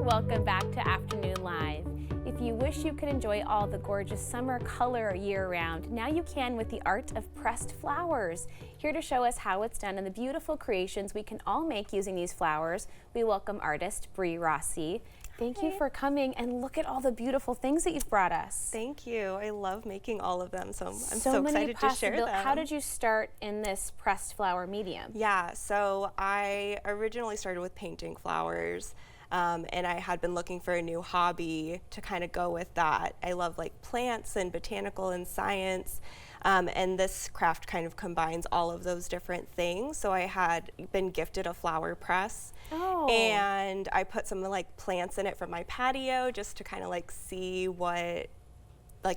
welcome back to Afternoon Live. If you wish you could enjoy all the gorgeous summer color year-round, now you can with the art of pressed flowers. Here to show us how it's done and the beautiful creations we can all make using these flowers, we welcome artist Bri Rossi. Thank you for coming, and look at all the beautiful things that you've brought us. Thank you. I love making all of them, so I'm so excited to share them. How did you start in this pressed flower medium? Yeah, so I originally started with painting flowers, and I had been looking for a new hobby to kind of go with that. I love like plants and botanical and science. And this craft kind of combines all of those different things. So I had been gifted a flower press, and I put some like plants in it from my patio just to kind of like see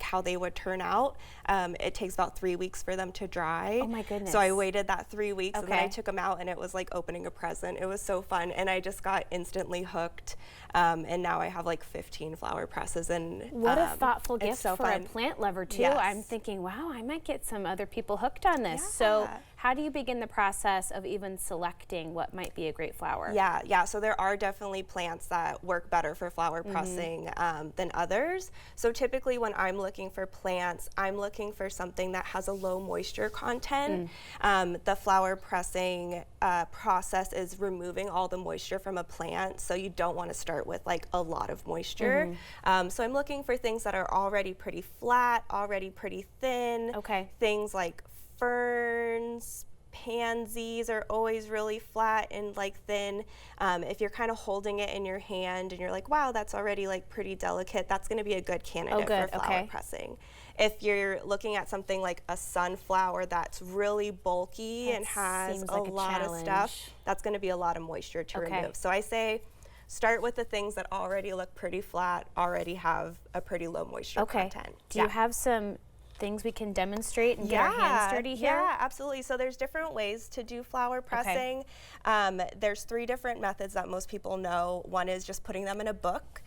how they would turn out. It takes about 3 weeks for them to dry. Oh my goodness. So I waited that 3 weeks, and then I took them out, and it was like opening a present. It was so fun, and I just got instantly hooked. And now I have like 15 flower presses. And what a thoughtful gift so for fun. A plant lover too. Yes. I'm thinking, wow, I might get some other people hooked on this. Yeah. So how do you begin the process of even selecting what might be a great flower? Yeah, so there are definitely plants that work better for flower pressing than others. So typically when I'm looking for plants, I'm looking for something that has a low moisture content. The flower pressing process is removing all the moisture from a plant, so you don't want to start with like a lot of moisture. So I'm looking for things that are already pretty flat, already pretty thin. Things like ferns, pansies are always really flat and like thin. If you're kind of holding it in your hand and you're like, wow, that's already like pretty delicate, that's going to be a good candidate for flower pressing. If you're looking at something like a sunflower that's really bulky and has a lot of stuff, that's going to be a lot of moisture to remove. So I say start with the things that already look pretty flat, already have a pretty low moisture content. Do you have some things we can demonstrate and get our hands dirty here? Yeah, absolutely. So there's different ways to do flower pressing. There's 3 different methods that most people know. One is just putting them in a book.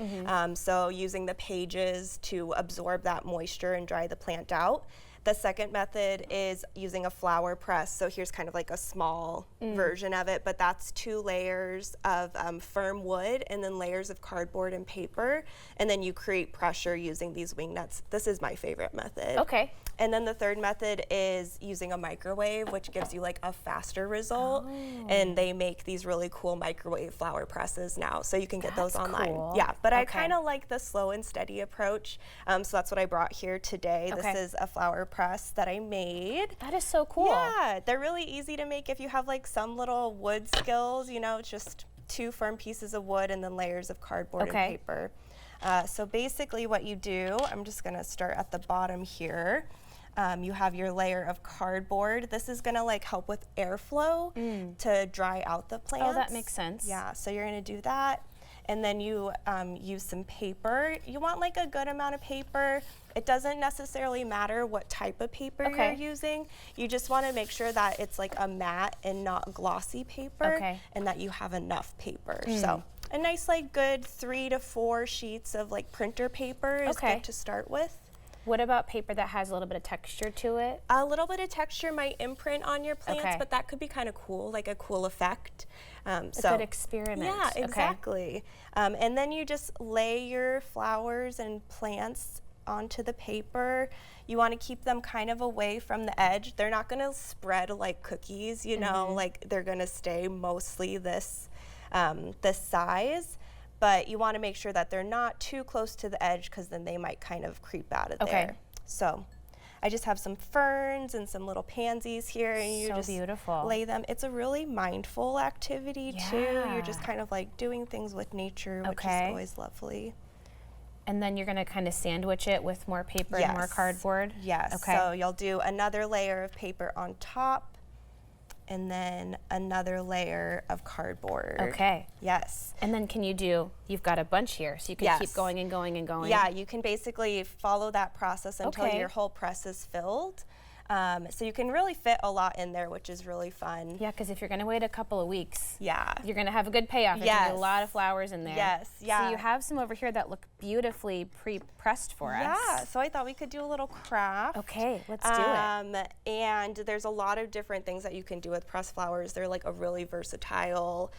So using the pages to absorb that moisture and dry the plant out. The second method is using a flower press. So here's kind of like a small version of it, but that's 2 layers of firm wood and then layers of cardboard and paper. And then you create pressure using these wing nuts. This is my favorite method. And then the third method is using a microwave, which gives you like a faster result. And they make these really cool microwave flower presses now, so you can get those online. Yeah, but I kind of like the slow and steady approach. So that's what I brought here today. This is a flower press that I made. That is so cool. Yeah, they're really easy to make if you have like some little wood skills, you know, it's just 2 firm pieces of wood and then layers of cardboard and paper. So basically what you do, I'm just gonna start at the bottom here. You have your layer of cardboard. This is gonna like help with airflow to dry out the plants. Oh, that makes sense. Yeah, so you're gonna do that. And then you use some paper. You want like a good amount of paper. It doesn't necessarily matter what type of paper you're using. You just want to make sure that it's like a matte and not glossy paper, and that you have enough paper. So a nice like good 3 to 4 sheets of like printer paper is good to start with. What about paper that has a little bit of texture to it? A little bit of texture might imprint on your plants, but that could be kind of cool, like a cool effect. A good experiment. Yeah, exactly. And then you just lay your flowers and plants onto the paper. You want to keep them kind of away from the edge. They're not going to spread like cookies, you know, like they're going to stay mostly this size. But you want to make sure that they're not too close to the edge, because then they might kind of creep out of there. So I just have some ferns and some little pansies here, and you just lay them. It's a really mindful activity too. You're just kind of like doing things with nature, which is always lovely. And then you're going to kind of sandwich it with more paper and more cardboard? Yes. So you'll do another layer of paper on top, and then another layer of cardboard. Yes. And then you've got a bunch here, so you can keep going and going and going. Yeah, you can basically follow that process until your whole press is filled. So you can really fit a lot in there, which is really fun. Yeah, because if you're going to wait a couple of weeks, Yeah. you're going to have a good payoff. There's gonna be a lot of flowers in there. Yes, yeah. So you have some over here that look beautifully pre-pressed for us. Yeah, so I thought we could do a little craft. Okay, let's do it. And there's a lot of different things that you can do with pressed flowers. They're like a really versatile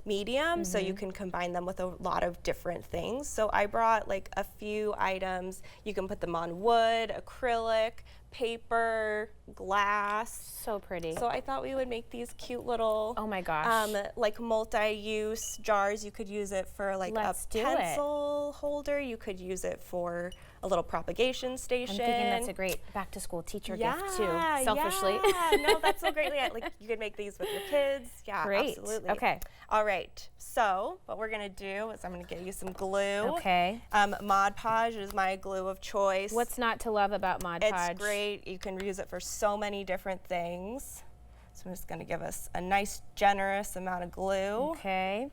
medium, so you can combine them with a lot of different things. So I brought like a few items. You can put them on wood, acrylic, paper, glass. So pretty. So I thought we would make these cute little, oh my gosh, like multi-use jars. You could use it for like Let's a do pencil holder. You could use it for a little propagation station. I'm thinking that's a great back-to-school teacher gift too. Selfishly. Yeah, no, that's so great. Yeah, like you could make these with your kids. Yeah, Great. absolutely. Okay. All right. So what we're gonna do is I'm gonna get you some glue. Okay. Mod Podge is my glue of choice. What's not to love about Mod Podge? It's great. You can use it for so many different things. So I'm just going to give us a nice generous amount of glue. Okay.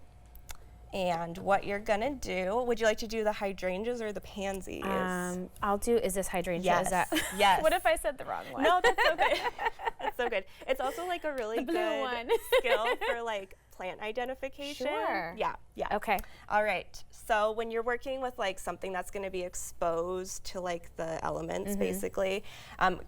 And what you're going to do, would you like to do the hydrangeas or the pansies? I'll do, is this hydrangea? Yes. Is that, yes. What if I said the wrong one? No, that's so good. That's so good. It's also like a really The blue good one. skill for like plant identification. Sure. Yeah, yeah. Okay. All right. So when you're working with like something that's going to be exposed to like the elements, basically,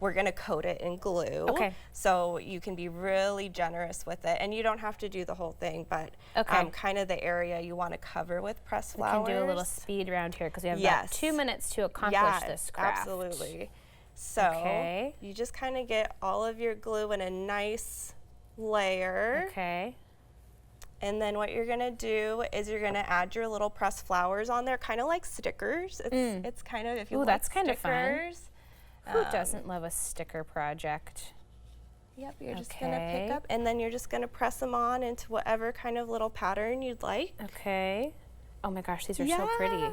we're going to coat it in glue. Okay. So you can be really generous with it, and you don't have to do the whole thing, but Okay. kind of the area you want to cover with pressed flowers. We can do a little speed round here because we have Yes. about 2 minutes to accomplish this craft. Absolutely. So Okay. you just kind of get all of your glue in a nice layer. Okay. And then what you're gonna do is you're gonna add your little pressed flowers on there, kind of like stickers. It's kind of, if you Ooh, like that's kind of fun. stickers. Who doesn't love a sticker project? Yep, you're just gonna pick Okay. up, and then you're just gonna press them on into whatever kind of little pattern you'd like. Okay. Oh my gosh, these are so pretty.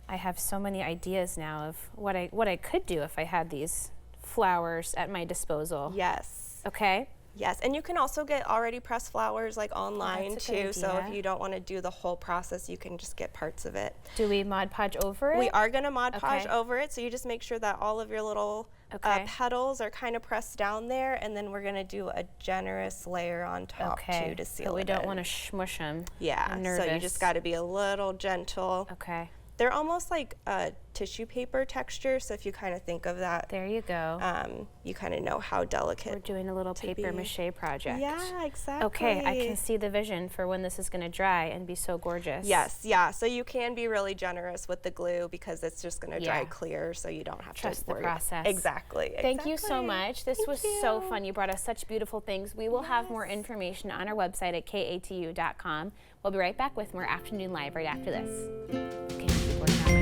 I have so many ideas now of what I could do if I had these flowers at my disposal. Yes. Okay. Yes, and you can also get already pressed flowers like online that's a good too. So if idea. you don't want to do the whole process, you can just get parts of it. Do we Mod Podge over it? We are going to Mod Podge Okay. over it, so you just make sure that all of your little Okay. petals are kind of pressed down there, and then we're going to do a generous layer on top too to seal but we it don't in. want to smush them. Yeah, I'm so you nervous. just got to be a little gentle. Okay. They're almost like a tissue paper texture, so if you kind of think of that, There you go. you kind of know how delicate. We're doing a little paper be- mache project. Yeah, exactly. Okay, I can see the vision for when this is going to dry and be so gorgeous. Yes, yeah. So you can be really generous with the glue because it's just going to dry Yeah. clear, so you don't have Trust to the worry. process. Exactly. Thank you so exactly. much. This Thank was so you. fun. You brought us such beautiful things. We will have more information on our website at katu.com. We'll be right back with more Afternoon Live right after this. Okay, keep working on it.